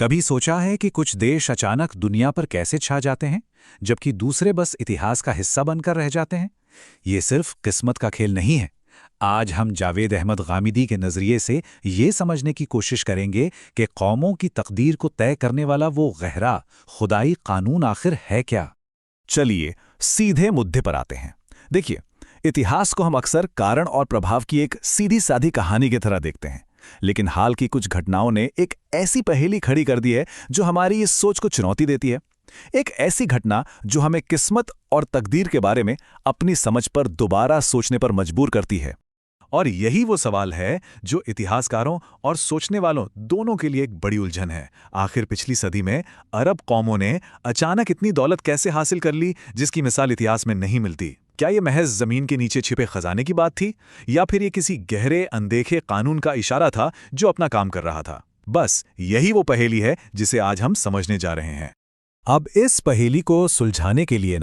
कभी सोचा है कि कुछ देश अचानक दुनिया पर कैसे छा जाते हैं, जबकि दूसरे बस इतिहास का हिस्सा बनकर रह जाते हैं? ये सिर्फ किस्मत का खेल नहीं है। आज हम जावेद अहमद गामिदी के नज़रिए से ये समझने की कोशिश करेंगे कि कौमों की तकदीर को तय करने वाला वो गहरा खुदाई कानून आखिर है क्या। चलिए सीधे मुद्दे पर आते हैं। देखिए, इतिहास को हम अक्सर कारण और प्रभाव की एक सीधी साधी कहानी की तरह देखते हैं, लेकिन हाल की कुछ घटनाओं ने एक ऐसी पहेली खड़ी कर दी है जो हमारी इस सोच को चुनौती देती है। एक ऐसी घटना जो हमें किस्मत और तकदीर के बारे में अपनी समझ पर दोबारा सोचने पर मजबूर करती है। और यही वो सवाल है जो इतिहासकारों और सोचने वालों दोनों के लिए एक बड़ी उलझन है। आखिर पिछली सदी में अरब कौमों ने अचानक इतनी दौलत कैसे हासिल कर ली जिसकी मिसाल इतिहास में नहीं मिलती? क्या ये महज जमीन के नीचे छिपे खजाने की बात थी, या फिर ये किसी गहरे अनदेखे कानून का इशारा था जो अपना काम कर रहा था? बस यही वो पहेली है जिसे आज हम समझने जा रहे हैं। अब इस पहेली को सुलझाने के लिए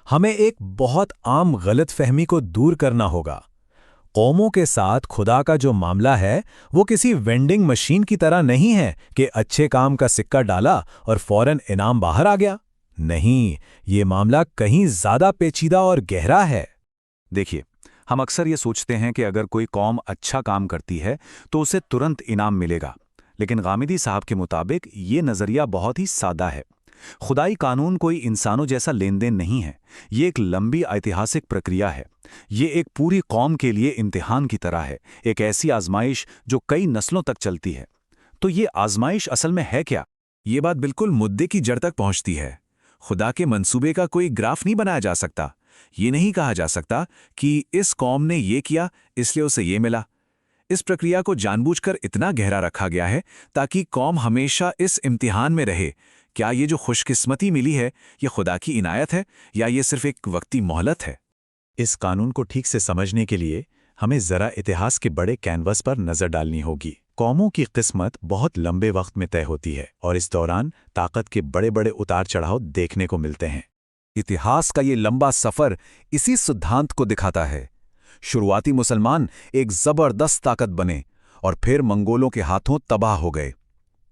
हमें एक बहुत आम गलतफहमी को दूर करना होगा। कौमों के साथ खुदा का जो मामला है वो किसी वेंडिंग मशीन की तरह नहीं है कि अच्छे काम का सिक्का डाला और फौरन इनाम बाहर आ गया। नहीं, ये मामला कहीं ज्यादा पेचीदा और गहरा है। देखिए, हम अक्सर ये सोचते हैं कि अगर कोई कौम अच्छा काम करती है तो उसे तुरंत इनाम मिलेगा, लेकिन गामिदी साहब के मुताबिक ये नज़रिया बहुत ही सादा है। खुदाई कानून कोई इंसानों जैसा लेन देन नहीं है। ये एक लंबी ऐतिहासिक प्रक्रिया है। ये एक पूरी कौम के लिए इम्तिहान की तरह है, एक ऐसी आजमाइश जो कई नस्लों तक चलती है। तो ये आजमाइश असल में है क्या? ये बात बिल्कुल मुद्दे की जड़ तक पहुंचती है। खुदा के मंसूबे का कोई ग्राफ नहीं बनाया जा सकता। ये नहीं कहा जा सकता कि इस कौम ने ये किया इसलिए उसे ये मिला। इस प्रक्रिया को जानबूझकर इतना गहरा रखा गया है ताकि कौम हमेशा इस इम्तिहान में रहे। क्या ये जो खुशकिस्मती मिली है ये खुदा की इनायत है या ये सिर्फ एक वक्ती मोहलत है? इस कानून को ठीक से समझने के लिए हमें जरा इतिहास के बड़े कैनवस पर नजर डालनी होगी। कौमों की किस्मत बहुत लंबे वक्त में तय होती है और इस दौरान ताकत के बड़े बड़े उतार चढ़ाव देखने को मिलते हैं। इतिहास का ये लंबा सफर इसी सिद्धांत को दिखाता है। शुरुआती मुसलमान एक जबरदस्त ताकत बने और फिर मंगोलों के हाथों तबाह हो गए।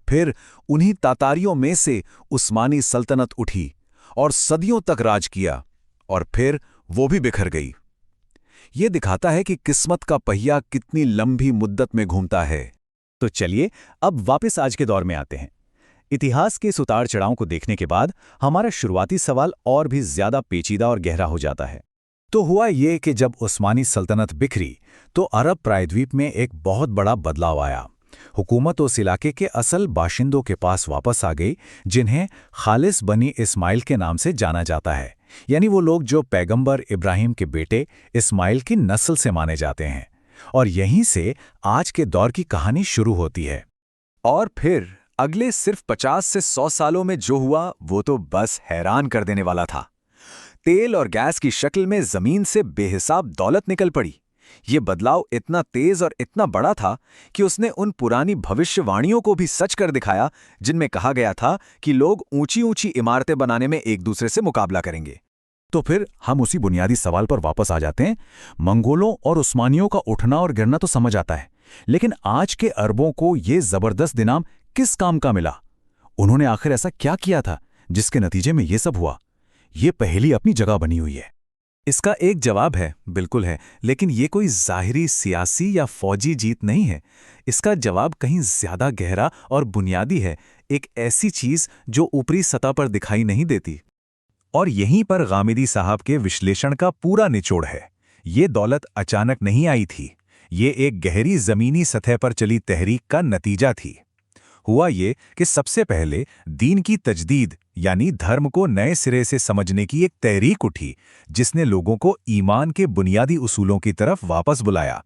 फिर उन्हीं तातारियों में से उस्मानी सल्तनत उठी और सदियों तक राज किया, और फिर वो भी बिखर गई। ये दिखाता है कि किस्मत का पहिया कितनी लंबी मुद्दत में घूमता है। तो चलिए अब वापस आज के दौर में आते हैं। इतिहास के इस उतार चढ़ाव को देखने के बाद हमारा शुरुआती सवाल और भी ज्यादा पेचीदा और गहरा हो जाता है। तो हुआ ये कि जब उस्मानी सल्तनत बिखरी तो अरब प्रायद्वीप में एक बहुत बड़ा बदलाव आया। हुकूमत उस इलाके के असल बाशिंदों के पास वापस आ गई, जिन्हें खालिस बनी इस्माइल के नाम से जाना जाता है, यानी वो लोग जो पैगंबर इब्राहिम के बेटे इस्माइल की नस्ल से माने जाते हैं। और यहीं से आज के दौर की कहानी शुरू होती है। और फिर अगले सिर्फ 50 से 100 सालों में जो हुआ वो तो बस हैरान कर देने वाला था। तेल और गैस की शक्ल में जमीन से बेहिसाब दौलत निकल पड़ी। ये बदलाव इतना तेज और इतना बड़ा था कि उसने उन पुरानी भविष्यवाणियों को भी सच कर दिखाया जिनमें कहा गया था कि लोग ऊंची ऊंची इमारतें बनाने में एक दूसरे से मुकाबला करेंगे। तो फिर हम उसी बुनियादी सवाल पर वापस आ जाते हैं। मंगोलों और उस्मानियों का उठना और गिरना तो समझ आता है, लेकिन आज के अरबों को ये जबरदस्त इनाम किस काम का मिला? उन्होंने आखिर ऐसा क्या किया था जिसके नतीजे में ये सब हुआ? ये पहेली अपनी जगह बनी हुई है। इसका एक जवाब है, बिल्कुल है, लेकिन ये कोई ज़ाहिरी सियासी या फौजी जीत नहीं है। इसका जवाब कहीं ज़्यादा गहरा और बुनियादी है, एक ऐसी चीज़ जो ऊपरी सतह पर दिखाई नहीं देती। और यहीं पर गामिदी साहब के विश्लेषण का पूरा निचोड़ है। ये दौलत अचानक नहीं आई थी, ये एक गहरी ज़मीनी सतह पर चली तहरीक का नतीजा थी। हुआ ये कि सबसे पहले दीन की तजदीद यानी धर्म को नए सिरे से समझने की एक तहरीक उठी, जिसने लोगों को ईमान के बुनियादी उसूलों की तरफ वापस बुलाया।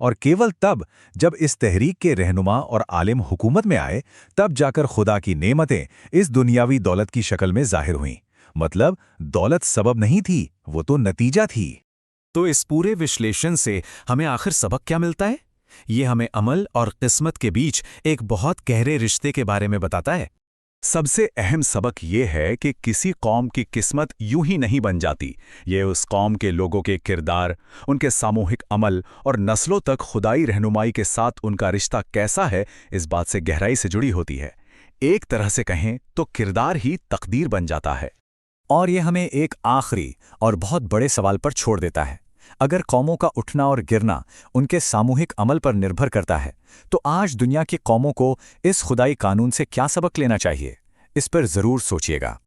और केवल तब जब इस तहरीक के रहनुमा और आलिम हुकूमत में आए, तब जाकर खुदा की नेमतें इस दुनियावी दौलत की शक्ल में जाहिर हुईं। मतलब दौलत सबब नहीं थी, वो तो नतीजा थी। तो इस पूरे विश्लेषण से हमें आखिर सबक क्या मिलता है? ये हमें अमल और किस्मत के बीच एक बहुत गहरे रिश्ते के बारे में बताता है। सबसे अहम सबक ये है कि किसी कौम की किस्मत यूं ही नहीं बन जाती। ये उस कौम के लोगों के किरदार, उनके सामूहिक अमल और नस्लों तक खुदाई रहनुमाई के साथ उनका रिश्ता कैसा है, इस बात से गहराई से जुड़ी होती है। एक तरह से कहें तो किरदार ही तकदीर बन जाता है। और ये हमें एक आखिरी और बहुत बड़े सवाल पर छोड़ देता है। अगर कौमों का उठना और गिरना उनके सामूहिक अमल पर निर्भर करता है, तो आज दुनिया की कौमों को इस खुदाई कानून से क्या सबक लेना चाहिए? इस पर ज़रूर सोचिएगा।